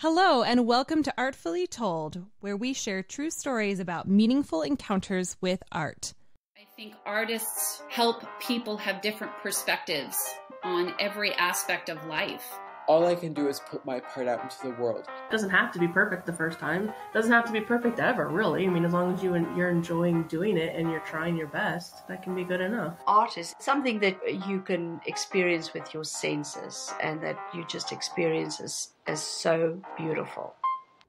Hello, and welcome to Artfully Told, where we share true stories about meaningful encounters with art. I think artists help people have different perspectives on every aspect of life. All I can do is put my part out into the world. It doesn't have to be perfect the first time. It doesn't have to be perfect ever, really. I mean, as long as you're enjoying doing it and you're trying your best, that can be good enough. Art is something that you can experience with your senses and that you just experience as so beautiful.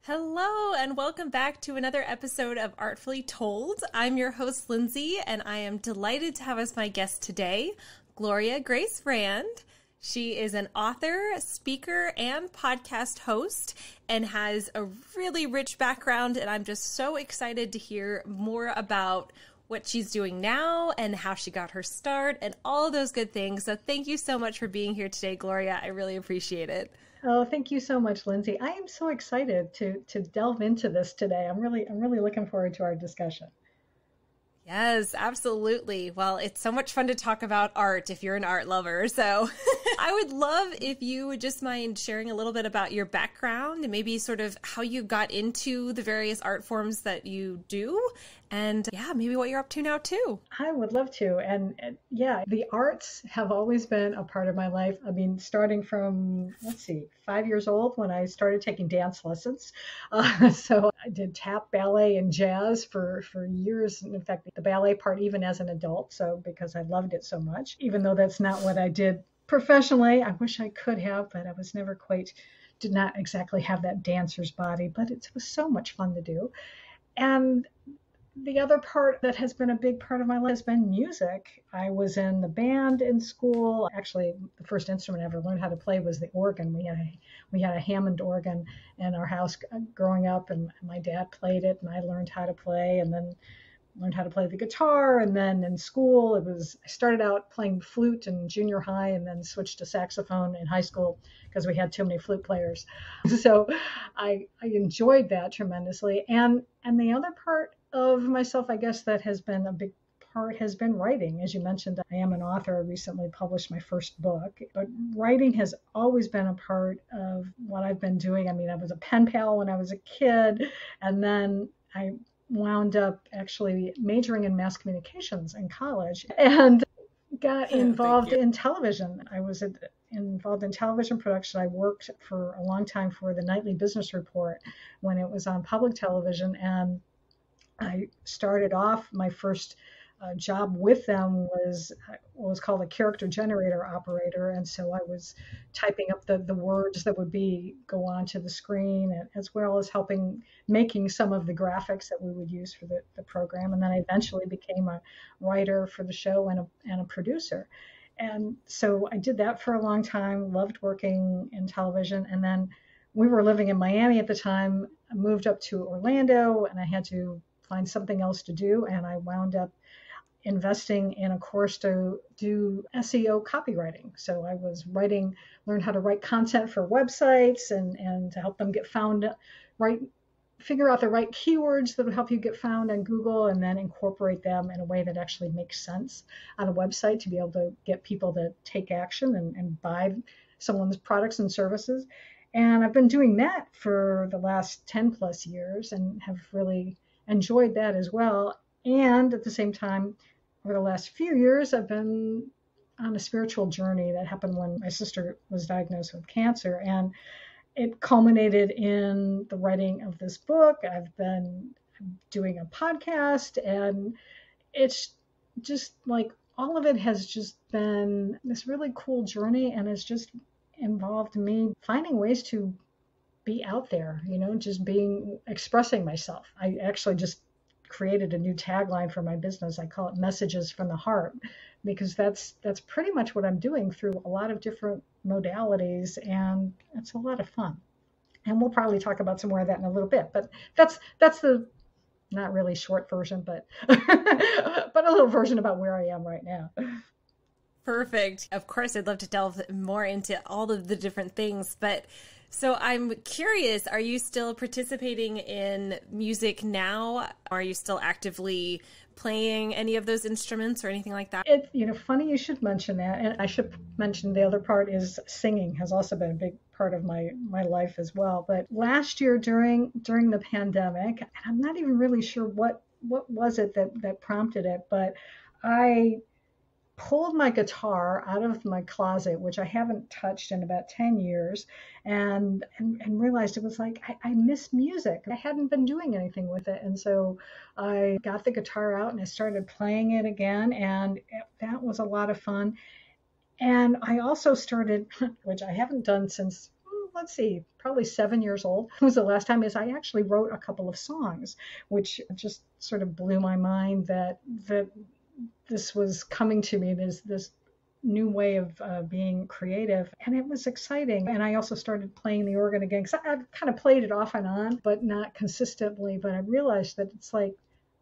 Hello, and welcome back to another episode of Artfully Told. I'm your host, Lindsay, and I am delighted to have as my guest today, Gloria Grace Rand. She is an author, speaker, and podcast host and has a really rich background, and I'm just so excited to hear more about what she's doing now and how she got her start and all of those good things. So thank you so much for being here today, Gloria. I really appreciate it. Oh, thank you so much, Lindsay. I am so excited to delve into this today. I'm really looking forward to our discussion. Yes, absolutely. Well, it's so much fun to talk about art if you're an art lover. So I would love if you would just mind sharing a little bit about your background and maybe sort of how you got into the various art forms that you do. And yeah, maybe what you're up to now too. I would love to. And yeah, the arts have always been a part of my life. I mean, starting from, 5 years old when I started taking dance lessons. So I did tap, ballet, and jazz for years. In fact, the ballet part even as an adult. So because I loved it so much, even though that's not what I did professionally. I wish I could have, but I was never did not exactly have that dancer's body, but it was so much fun to do. And the other part that has been a big part of my life has been music. I was in the band in school. Actually, the first instrument I ever learned how to play was the organ. We had a Hammond organ in our house growing up, and my dad played it, and I learned how to play, and then learned how to play the guitar. And then in school, I started out playing flute in junior high and then switched to saxophone in high school because we had too many flute players. So I enjoyed that tremendously. And the other part of myself, I guess, that has been a big part has been writing. As you mentioned, I am an author. I recently published my first book, but writing has always been a part of what I've been doing. I mean, I was a pen pal when I was a kid, and then I wound up actually majoring in mass communications in college and got involved in television. I was involved in television production. I worked for a long time for the Nightly Business Report when it was on public television, and I started off my first job with them was what was called a character generator operator. And so I was typing up the words that would go onto the screen, as well as making some of the graphics that we would use for the program. And then I eventually became a writer for the show and a producer. And so I did that for a long time, loved working in television. And then we were living in Miami at the time. I moved up to Orlando, and I had to find something else to do. And I wound up investing in a course to do SEO copywriting. So I was learned how to write content for websites and to help them get found, figure out the right keywords that would help you get found on Google, and then incorporate them in a way that actually makes sense on a website to be able to get people to take action and buy someone's products and services. And I've been doing that for the last 10 plus years and have really enjoyed that as well. And at the same time, over the last few years, I've been on a spiritual journey that happened when my sister was diagnosed with cancer. And it culminated in the writing of this book. I've been doing a podcast, and it's just like all of it has just been this really cool journey, and it's just involved me finding ways to be out there, just expressing myself. I actually just created a new tagline for my business. I call it Messages from the Heart, because that's pretty much what I'm doing through a lot of different modalities, and it's a lot of fun. And we'll probably talk about some more of that in a little bit, but that's the not really short version, but but a little version about where I am right now. Perfect. Of course, I'd love to delve more into all of the different things, but so I'm curious, are you still participating in music now? Are you still actively playing any of those instruments or anything like that? Funny you should mention that. And I should mention the other part is singing has also been a big part of my life as well. But last year during the pandemic, and I'm not even really sure what was it that prompted it, but I pulled my guitar out of my closet, which I haven't touched in about 10 years, and realized it was like, I miss music. I hadn't been doing anything with it. And so I got the guitar out and I started playing it again. And that was a lot of fun. And I also started, which I haven't done since, let's see, probably 7 years old, was the last time, is I actually wrote a couple of songs, which just sort of blew my mind that this was coming to me, this new way of being creative, and it was exciting. And I also started playing the organ again, because I've kind of played it off and on, but not consistently. But I realized that it's like,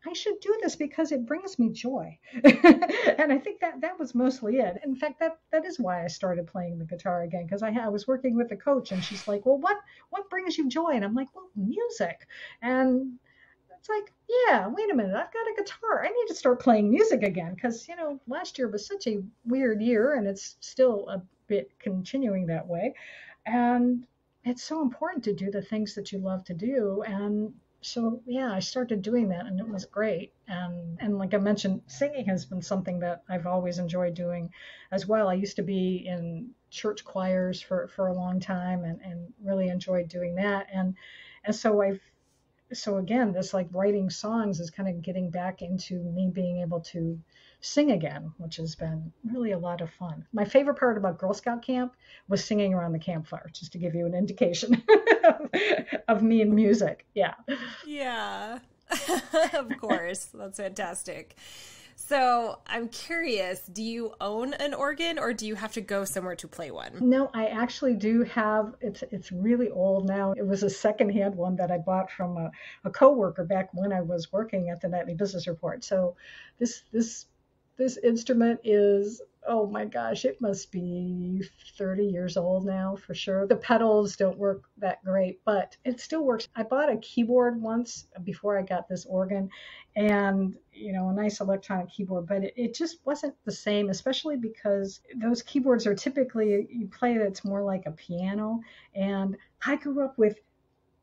I should do this because it brings me joy. And I think that was mostly it. In fact, that is why I started playing the guitar again, because I was working with a coach, and she's like, well, what brings you joy? And I'm like, well, music. And it's like, yeah, wait a minute, I've got a guitar. I need to start playing music again, because, last year was such a weird year, and it's still a bit continuing that way. And it's so important to do the things that you love to do. And so, yeah, I started doing that, and it was great. And like I mentioned, singing has been something that I've always enjoyed doing as well. I used to be in church choirs for a long time, and really enjoyed doing that. And so again, this like writing songs is kind of getting back into me being able to sing again, which has been really a lot of fun. My favorite part about Girl Scout camp was singing around the campfire, just to give you an indication of me and music. Yeah. Yeah, of course. That's fantastic. So I'm curious, do you own an organ, or do you have to go somewhere to play one? No, I actually do have, it's really old now. It was a secondhand one that I bought from a coworker back when I was working at the Nightly Business Report. So this instrument is, oh my gosh, it must be 30 years old now for sure. The pedals don't work that great, but it still works. I bought a keyboard once before I got this organ, and a nice electronic keyboard, but it just wasn't the same, especially because those keyboards are typically, you play it, it's more like a piano. And I grew up with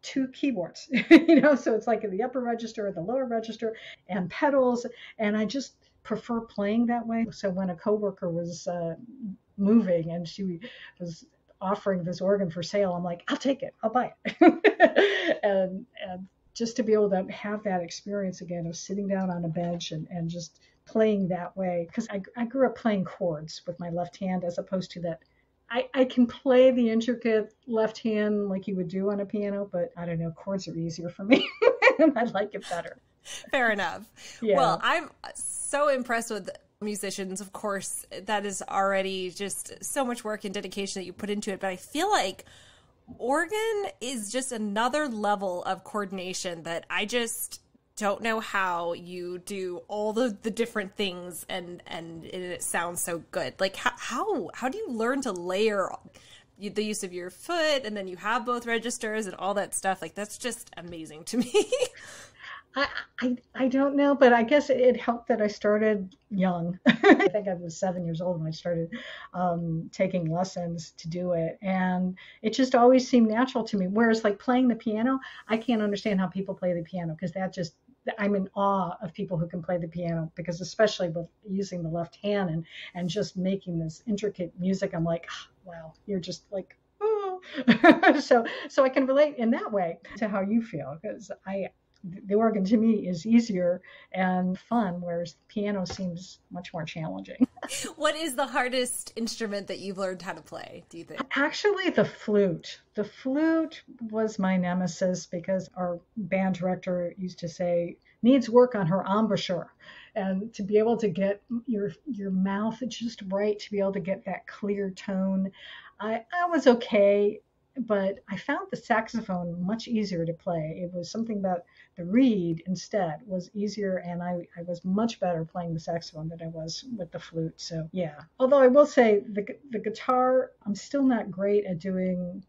two keyboards, so it's like the upper register or the lower register and pedals, and I just prefer playing that way. So when a coworker was moving and she was offering this organ for sale, I'm like, I'll take it, I'll buy it. and just to be able to have that experience again of sitting down on a bench and just playing that way, because I grew up playing chords with my left hand, as opposed to that. I can play the intricate left hand like you would do on a piano, but I don't know, chords are easier for me and I like it better. Fair enough. Yeah. Well, I'm so impressed with musicians. Of course, that is already just so much work and dedication that you put into it. But I feel like organ is just another level of coordination that I just don't know how you do all the different things and it sounds so good. Like how do you learn to layer the use of your foot, and then you have both registers and all that stuff? Like, that's just amazing to me. I don't know, but I guess it helped that I started young. I think I was 7 years old when I started taking lessons to do it. And it just always seemed natural to me. Whereas like playing the piano, I can't understand how people play the piano, because I'm in awe of people who can play the piano, because especially with using the left hand and just making this intricate music, I'm like, oh, wow, you're just like, oh. So I can relate in that way to how you feel, because the organ to me is easier and fun, whereas the piano seems much more challenging. What is the hardest instrument that you've learned how to play, do you think? Actually, the flute. The flute was my nemesis, because our band director used to say, needs work on her embouchure. And to be able to get your mouth just right, to be able to get that clear tone, I was okay. But I found the saxophone much easier to play. It was something about the reed instead was easier, and I was much better playing the saxophone than I was with the flute. So yeah. Although I will say the guitar, I'm still not great at doing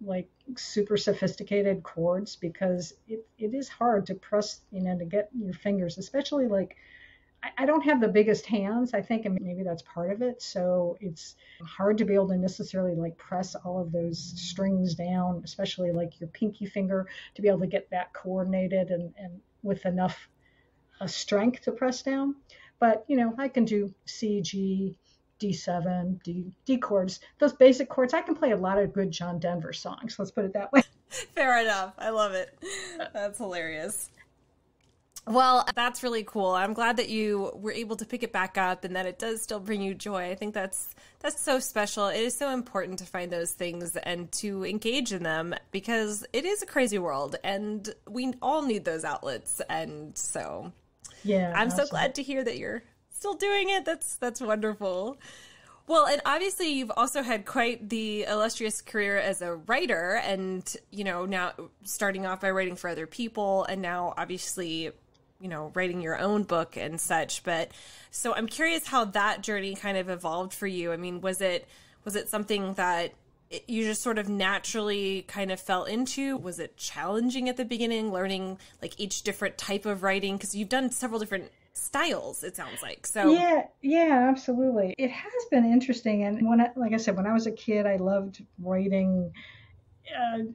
like super sophisticated chords because it is hard to press, to get your fingers, especially like I don't have the biggest hands, I think, and maybe that's part of it. So it's hard to be able to necessarily like press all of those strings down, especially like your pinky finger, to be able to get that coordinated and with enough strength to press down. But, I can do C, G, D7, D chords, those basic chords. I can play a lot of good John Denver songs. Let's put it that way. Fair enough. I love it. That's hilarious. Well, that's really cool. I'm glad that you were able to pick it back up and that it does still bring you joy. I think that's so special. It is so important to find those things and to engage in them because it is a crazy world and we all need those outlets. And so yeah, I'm so glad to hear that you're still doing it. That's wonderful. Well, and obviously you've also had quite the illustrious career as a writer and, now starting off by writing for other people and now obviously writing your own book and such. But so I'm curious how that journey kind of evolved for you. I mean, was it something that you just sort of naturally kind of fell into? Was it challenging at the beginning, learning like each different type of writing? Because you've done several different styles, it sounds like. So yeah, absolutely. It has been interesting. And like I said, when I was a kid, I loved writing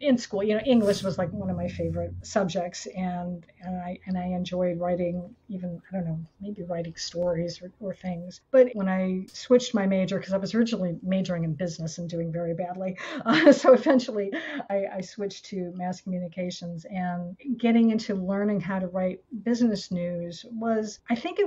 in school. English was like one of my favorite subjects, and I enjoyed writing, even, I don't know, maybe writing stories or things. But when I switched my major, because I was originally majoring in business and doing very badly, so eventually I switched to mass communications, and getting into learning how to write business news was, I think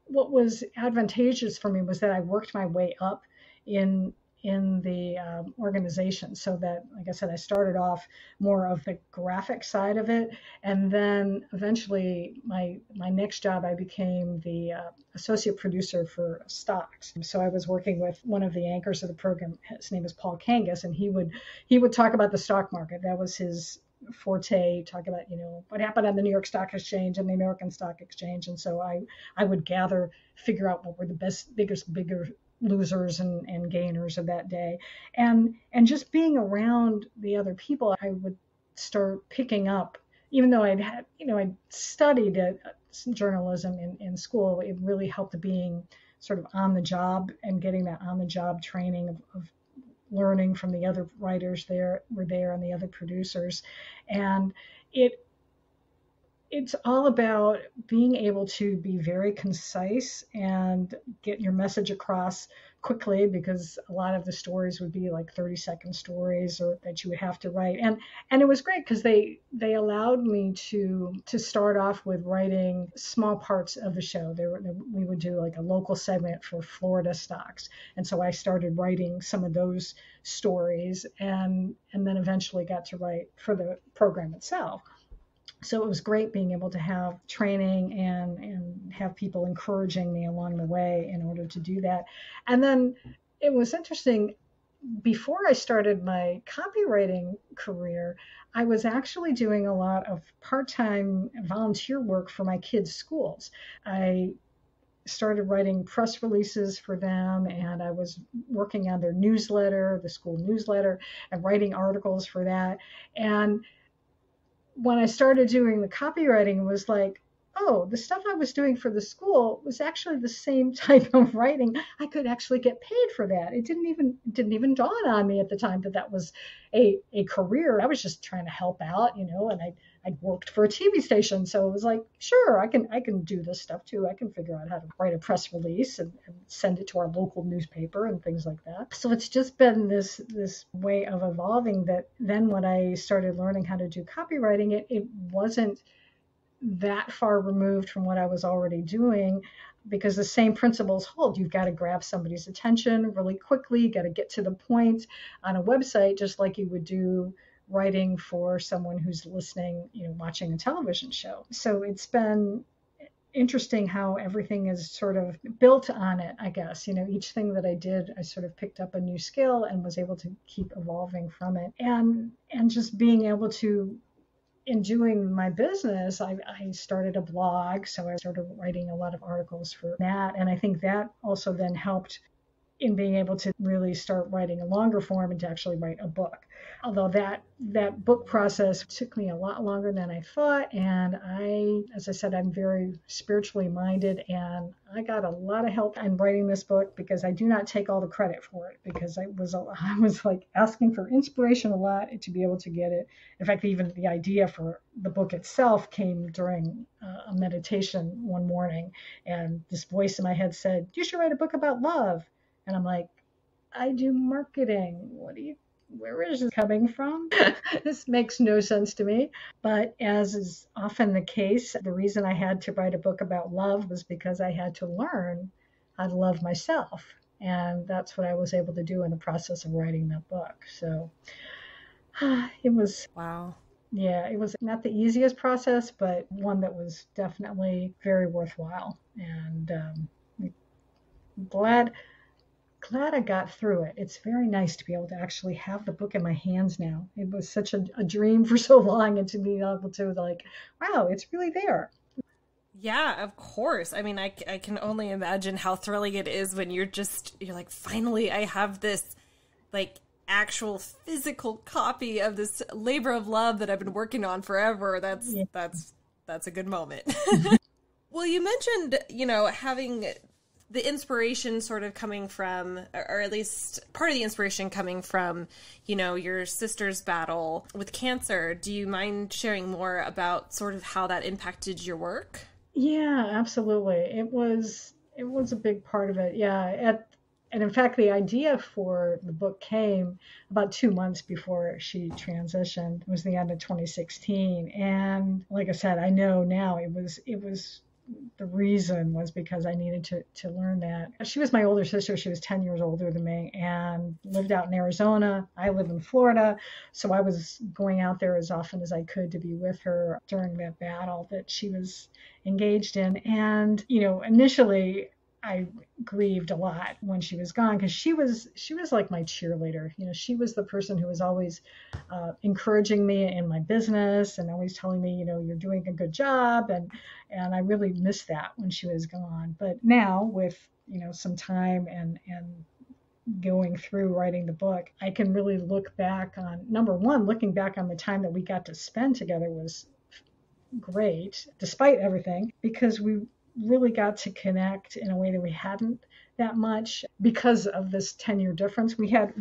what was advantageous for me was that I worked my way up in the organization, so that, like I said, I started off more of the graphic side of it, and then eventually my next job, I became the associate producer for stocks. So I was working with one of the anchors of the program. His name is Paul Kangas, and he would talk about the stock market. That was his forte, talk about what happened on the New York Stock Exchange and the American Stock Exchange. And so I would figure out what were the bigger losers and gainers of that day, and just being around the other people, I would start picking up, even though I'd studied journalism in school. It really helped being sort of on the job and getting that on the job training of learning from the other writers were there and the other producers. And it's all about being able to be very concise and get your message across quickly, because a lot of the stories would be like 30-second stories or that you would have to write. And it was great because they allowed me to start off with writing small parts of the show. We would do like a local segment for Florida stocks. And so I started writing some of those stories and then eventually got to write for the program itself. So it was great being able to have training and have people encouraging me along the way in order to do that. And then it was interesting, before I started my copywriting career, I was actually doing a lot of part-time volunteer work for my kids' schools. I started writing press releases for them, and I was working on their newsletter, the school newsletter, and writing articles for that. And when I started doing the copywriting, it was like, oh, the stuff I was doing for the school was actually the same type of writing. I could actually get paid for that. It didn't even dawn on me at the time that was a career. I was just trying to help out, and I'd worked for a TV station. So it was like, sure, I can do this stuff too. I can figure out how to write a press release and send it to our local newspaper and things like that. So it's just been this way of evolving that then when I started learning how to do copywriting, it wasn't that far removed from what I was already doing, because the same principles hold. You've got to grab somebody's attention really quickly. You got to get to the point on a website, just like you would do writing for someone who's listening, watching a television show. So it's been interesting how everything is sort of built on it, I guess. Each thing that I did, I sort of picked up a new skill and was able to keep evolving from it. And just being able to, in doing my business, I started a blog, so I started writing a lot of articles for that. And I think that also then helped in being able to really start writing a longer form and to actually write a book. Although that book process took me a lot longer than I thought. And as I said, I'm very spiritually minded, and I got a lot of help in writing this book, because I do not take all the credit for it, because I was like asking for inspiration a lot to be able to get it. In fact, even the idea for the book itself came during a meditation one morning, and this voice in my head said, "You should write a book about love." And I'm like, I do marketing. Where is this coming from? This makes no sense to me. But as is often the case, the reason I had to write a book about love was because I had to learn how to love myself. And that's what I was able to do in the process of writing that book. So it was, Wow. yeah, it was not the easiest process, but one that was definitely very worthwhile. And glad I got through it. It's very nice to be able to actually have the book in my hands now. It was such a dream for so long, and to be able to like, wow, it's really there. Yeah, of course. I mean, I can only imagine how thrilling it is when you're like, finally, I have this like actual physical copy of this labor of love that I've been working on forever. That's a good moment. Well, you mentioned, having the inspiration sort of coming from, or at least part of the inspiration coming from, your sister's battle with cancer. Do you mind sharing more about sort of how that impacted your work? Yeah, absolutely. It was a big part of it. Yeah. And in fact, the idea for the book came about 2 months before she transitioned. It was the end of 2016. And like I said, I know now it was the reason was because I needed to learn that. She was my older sister. She was 10 years older than me and lived out in Arizona. I live in Florida. So I was going out there as often as I could to be with her during that battle that she was engaged in. And, initially I grieved a lot when she was gone, because she was like my cheerleader. She was the person who was always encouraging me in my business and always telling me, you're doing a good job. And I really missed that when she was gone. But now with, some time and going through writing the book, I can really look back on, looking back on the time that we got to spend together was great, despite everything, because we really got to connect in a way that we hadn't that much because of this 10-year difference. We had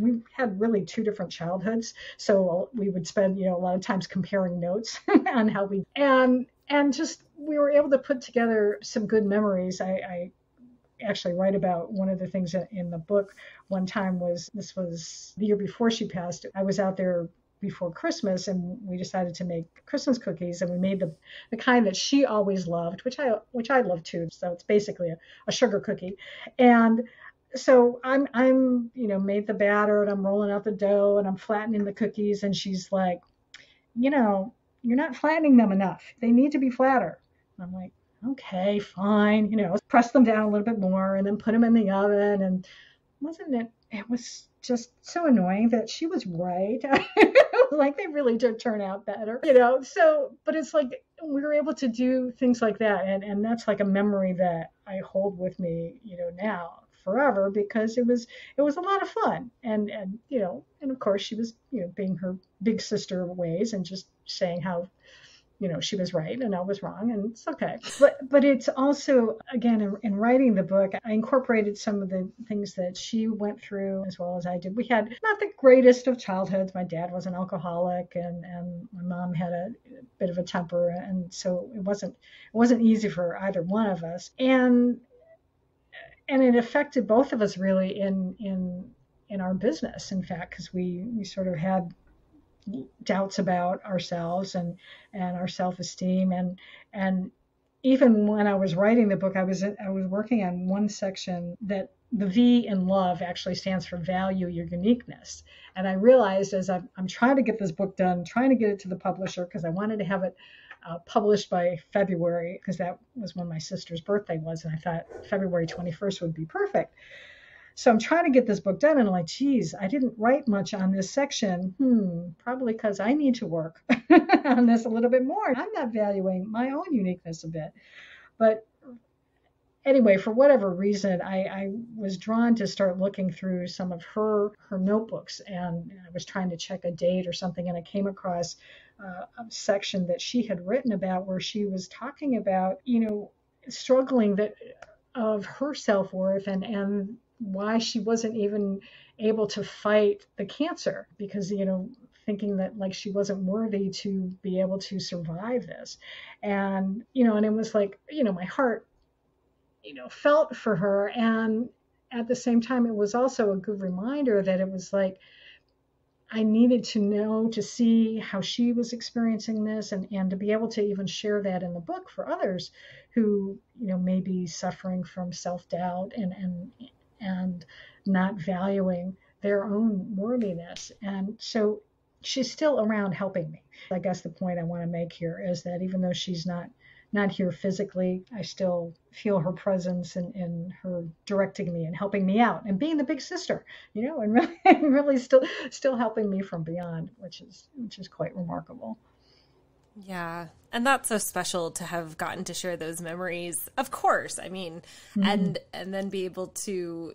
really two different childhoods, so we would spend a lot of times comparing notes on how we and just we were able to put together some good memories. I actually write about one of the things in the book. One time was the year before she passed. I was out there before Christmas, and we decided to make Christmas cookies, and we made the kind that she always loved, which I love too. So it's basically a sugar cookie. And so I'm made the batter, and I'm rolling out the dough, and I'm flattening the cookies, and she's like, you're not flattening them enough. They need to be flatter. And I'm like, okay, fine. Press them down a little bit more, and then put them in the oven. And it was just so annoying that she was right. Like, they really did turn out better, so, but it's like we were able to do things like that. And that's like a memory that I hold with me, now forever, because it was a lot of fun. And of course she was, being her big sister ways and just saying how, she was right and I was wrong, and it's okay. But it's also, again, in writing the book, I incorporated some of the things that she went through as well as I did. We had not the greatest of childhoods. My dad was an alcoholic, and my mom had a bit of a temper, and so it wasn't easy for either one of us. And it affected both of us really in our business, in fact, because we sort of had doubts about ourselves and our self-esteem, and even when I was writing the book, I was working on one section that the V in love actually stands for value your uniqueness. And I realized as I'm trying to get this book done, trying to get it to the publisher, because I wanted to have it published by February, because that was when my sister's birthday was, and I thought February 21st would be perfect. So I'm trying to get this book done, and I'm like, geez, I didn't write much on this section. Probably because I need to work on this a little bit more. I'm not valuing my own uniqueness a bit. But anyway, for whatever reason, I was drawn to start looking through some of her notebooks, and I was trying to check a date or something, and I came across a section that she had written about where she was talking about, struggling that of her self-worth and why she wasn't even able to fight the cancer because, thinking that like she wasn't worthy to be able to survive this. And, and it was like, my heart, felt for her. And at the same time, it was also a good reminder that it was like, I needed to know, to see how she was experiencing this and to be able to even share that in the book for others who, may be suffering from self-doubt and not valuing their own worthiness. And so she's still around helping me. I guess the point I want to make here is that even though she's not here physically, I still feel her presence and her directing me and helping me out and being the big sister, and really still helping me from beyond, which is quite remarkable. Yeah. And that's so special to have gotten to share those memories. Of course. I mean, and then be able to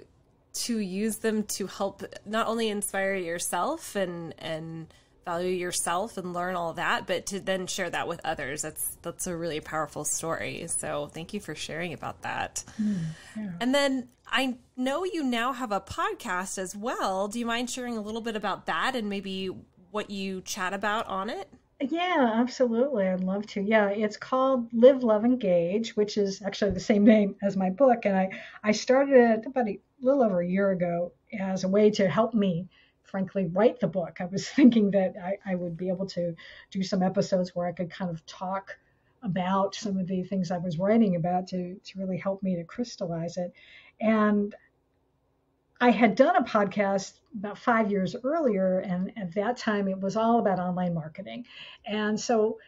use them to help not only inspire yourself and value yourself and learn all of that, but to then share that with others. That's a really powerful story. So thank you for sharing about that. Yeah. And then I know you now have a podcast as well. Do you mind sharing a little bit about that and maybe what you chat about on it? Yeah, absolutely. I'd love to. Yeah, it's called Live, Love, Engage, which is actually the same name as my book. And I started it about a little over a year ago as a way to help me, frankly, write the book. I was thinking that I would be able to do some episodes where I could kind of talk about some of the things I was writing about to really help me to crystallize it. And I had done a podcast about 5 years earlier, and at that time it was all about online marketing. And so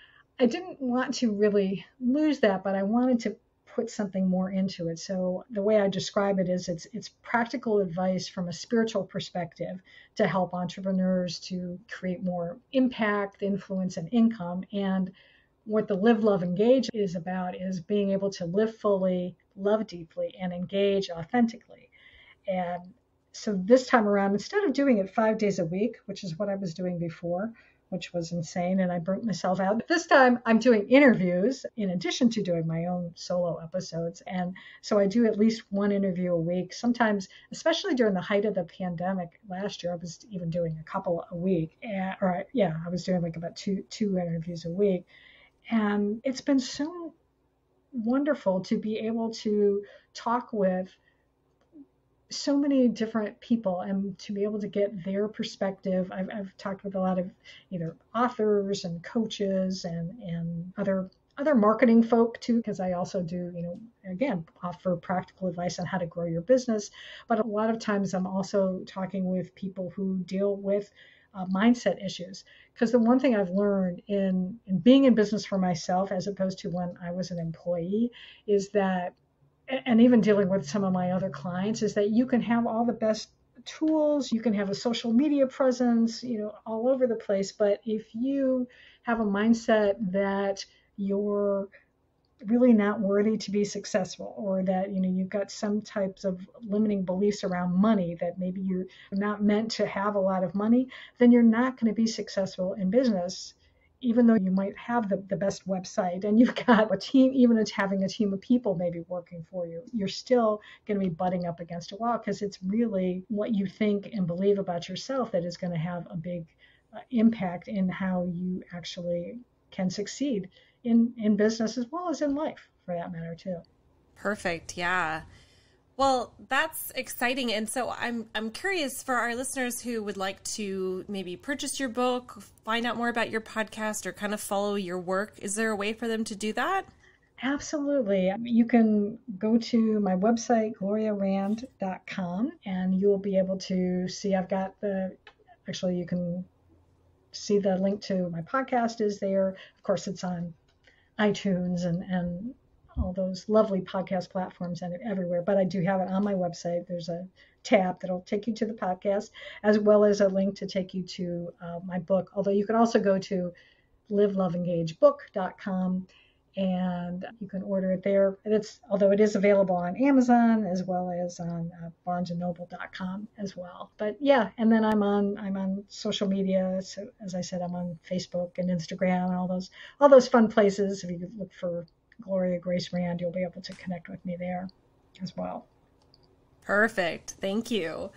I didn't want to really lose that, but I wanted to put something more into it. So the way I describe it is it's practical advice from a spiritual perspective to help entrepreneurs to create more impact, influence, and income. And what the Live, Love, Engage is about is being able to live fully, love deeply, and engage authentically. And so this time around, instead of doing it 5 days a week, which is what I was doing before, which was insane, and I burnt myself out. This time I'm doing interviews in addition to doing my own solo episodes. And so I do at least one interview a week. Sometimes, especially during the height of the pandemic last year, I was even doing a couple a week. I was doing like about two interviews a week. And it's been so wonderful to be able to talk with so many different people and to be able to get their perspective. I've talked with a lot of either authors and coaches and other marketing folk too, because I also do, again, offer practical advice on how to grow your business. But a lot of times I'm also talking with people who deal with mindset issues. Because the one thing I've learned in being in business for myself, as opposed to when I was an employee, is that, and even dealing with some of my other clients, is that you can have all the best tools, you can have a social media presence, all over the place. But if you have a mindset that you're really not worthy to be successful, or that, you've got some types of limiting beliefs around money, that maybe you're not meant to have a lot of money, then you're not going to be successful in business. Even though you might have the best website and you've got a team, even having a team of people maybe working for you, you're still going to be butting up against a wall, because it's really what you think and believe about yourself that is going to have a big impact in how you actually can succeed in business as well as in life, for that matter, too. Perfect. Yeah. Well, that's exciting. And so I'm curious, for our listeners who would like to maybe purchase your book, find out more about your podcast, or kind of follow your work, is there a way for them to do that? Absolutely. You can go to my website, gloriarand.com, and you'll be able to see, you can see the link to my podcast is there. Of course, it's on iTunes and all those lovely podcast platforms and everywhere, but I do have it on my website. There's a tab that'll take you to the podcast, as well as a link to take you to my book. Although you can also go to liveloveengagebook.com and you can order it there. Although it is available on Amazon as well as on barnesandnoble.com as well. But yeah, and then I'm on social media. So as I said, I'm on Facebook and Instagram and all those fun places. If you look for Gloria Grace Rand, you'll be able to connect with me there as well. Perfect. Thank you.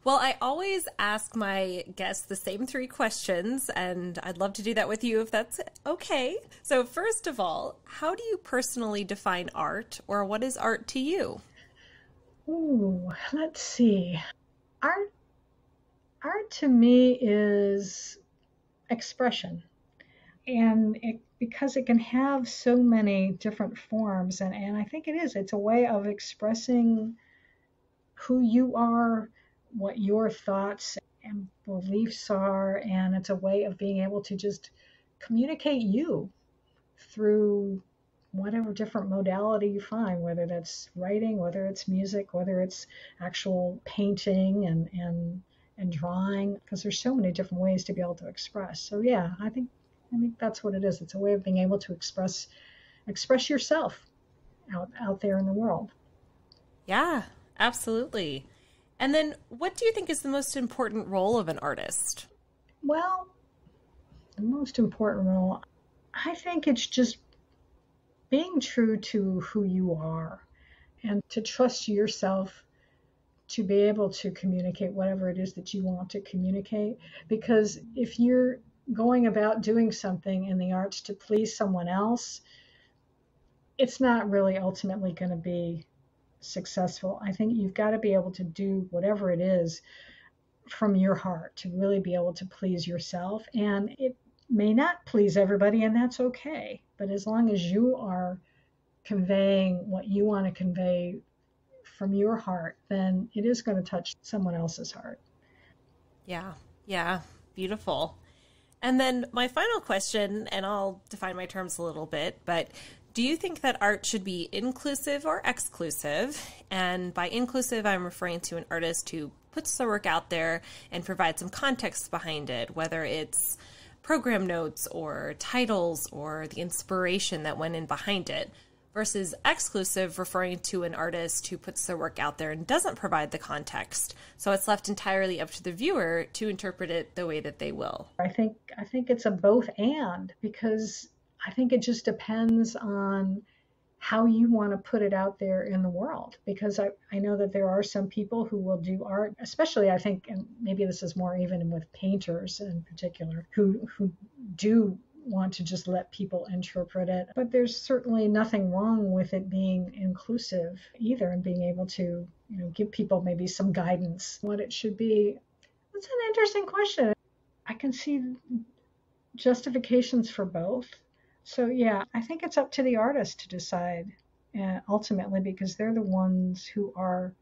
Well, I always ask my guests the same 3 questions, and I'd love to do that with you if that's okay. So first of all, how do you personally define art, or what is art to you? Ooh, let's see. Art to me is expression. And because it can have so many different forms, and I think it's a way of expressing who you are, what your thoughts and beliefs are, and it's a way of being able to just communicate you through whatever different modality you find, whether that's writing, whether it's music, whether it's actual painting and drawing, because there's so many different ways to be able to express. So yeah, I think that's what it is. It's a way of being able to express yourself out there in the world. Yeah, absolutely. And then what do you think is the most important role of an artist? Well, the most important role, I think it's just being true to who you are and to trust yourself to be able to communicate whatever it is that you want to communicate. Because if you're going about doing something in the arts to please someone else, it's not really ultimately going to be successful. I think you've got to be able to do whatever it is from your heart to really be able to please yourself. And it may not please everybody, and that's okay. But as long as you are conveying what you want to convey from your heart, then it is going to touch someone else's heart. Yeah, beautiful. And then my final question, and I'll define my terms a little bit, but do you think that art should be inclusive or exclusive? And by inclusive, I'm referring to an artist who puts their work out there and provides some context behind it, whether it's program notes or titles or the inspiration that went in behind it, versus exclusive, referring to an artist who puts their work out there and doesn't provide the context. So it's left entirely up to the viewer to interpret it the way that they will. I think it's a both and, because I think it just depends on how you want to put it out there in the world. Because I know that there are some people who will do art, especially I think, and maybe this is more even with painters in particular, who do want to just let people interpret it. But there's certainly nothing wrong with it being inclusive either, and being able to, give people maybe some guidance what it should be. That's an interesting question. I can see justifications for both. So yeah, I think it's up to the artist to decide ultimately, because they're the ones who are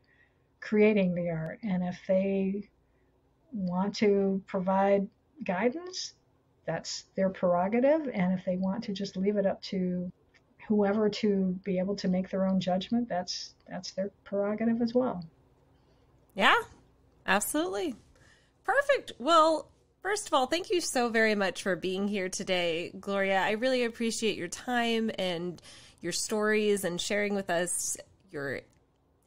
creating the art. And if they want to provide guidance, that's their prerogative. And if they want to just leave it up to whoever to be able to make their own judgment, that's their prerogative as well. Yeah, absolutely. Perfect. Well, first of all, thank you so very much for being here today, Gloria. I really appreciate your time and your stories and sharing with us your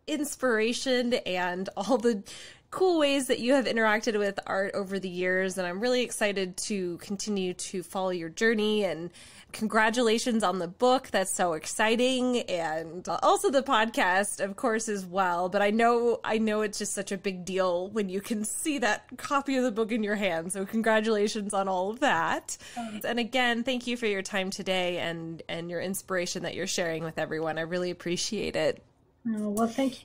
inspiration and all the cool ways that you have interacted with art over the years. And I'm really excited to continue to follow your journey, and congratulations on the book. That's so exciting. And also the podcast, of course, as well. But I know it's just such a big deal when you can see that copy of the book in your hand. So congratulations on all of that. And again, thank you for your time today and your inspiration that you're sharing with everyone. I really appreciate it. Oh, well, thank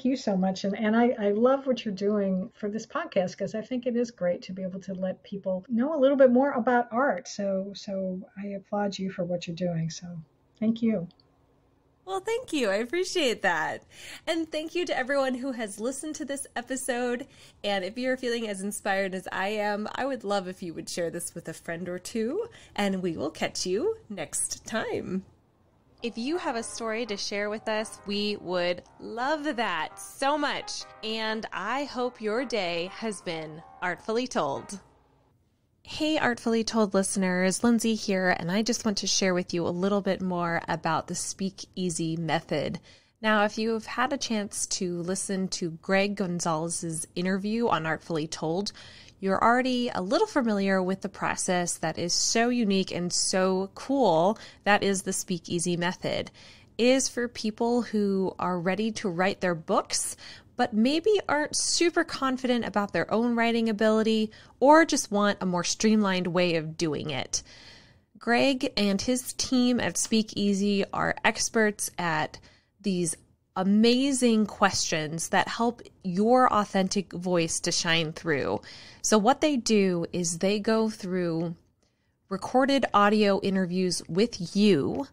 you so much. And I love what you're doing for this podcast, because I think it is great to be able to let people know a little bit more about art. So I applaud you for what you're doing. So thank you. Well, thank you. I appreciate that. And thank you to everyone who has listened to this episode. And if you're feeling as inspired as I am, I would love if you would share this with a friend or two, and we will catch you next time. If you have a story to share with us, we would love that so much. And I hope your day has been artfully told. Hey, Artfully Told listeners, Lindsey here, and I just want to share with you a little bit more about the Speakeasy Method. Now, if you have had a chance to listen to Greg Gonzalez's interview on Artfully Told, you're already a little familiar with the process that is so unique and so cool. That is the Speakeasy Method. It is for people who are ready to write their books, but maybe aren't super confident about their own writing ability or just want a more streamlined way of doing it. Greg and his team at Speakeasy are experts at these amazing questions that help your authentic voice to shine through. So what they do is they go through recorded audio interviews with you,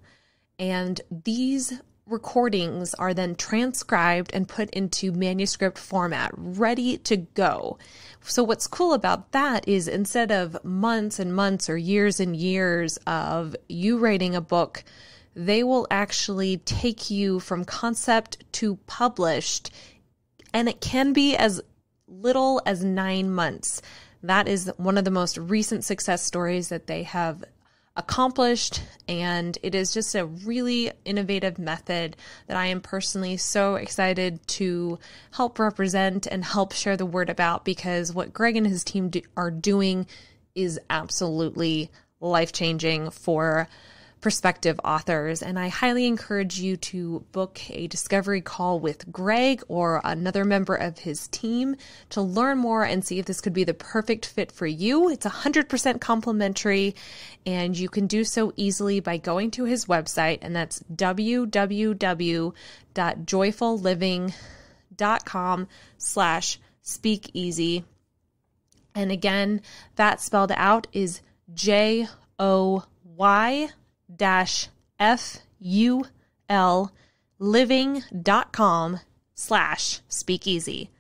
and these recordings are then transcribed and put into manuscript format, ready to go. So what's cool about that is instead of months and months or years and years of you writing a book, they will actually take you from concept to published, and it can be as little as 9 months. That is one of the most recent success stories that they have accomplished, and it is just a really innovative method that I am personally so excited to help represent and help share the word about, because what Greg and his team are doing is absolutely life-changing for prospective authors. And I highly encourage you to book a discovery call with Greg or another member of his team to learn more and see if this could be the perfect fit for you. It's 100% complimentary, and you can do so easily by going to his website, and that's www.joyfulliving.com/speakeasy. And again, that spelled out is JOY-FUL living.com/speakeasy.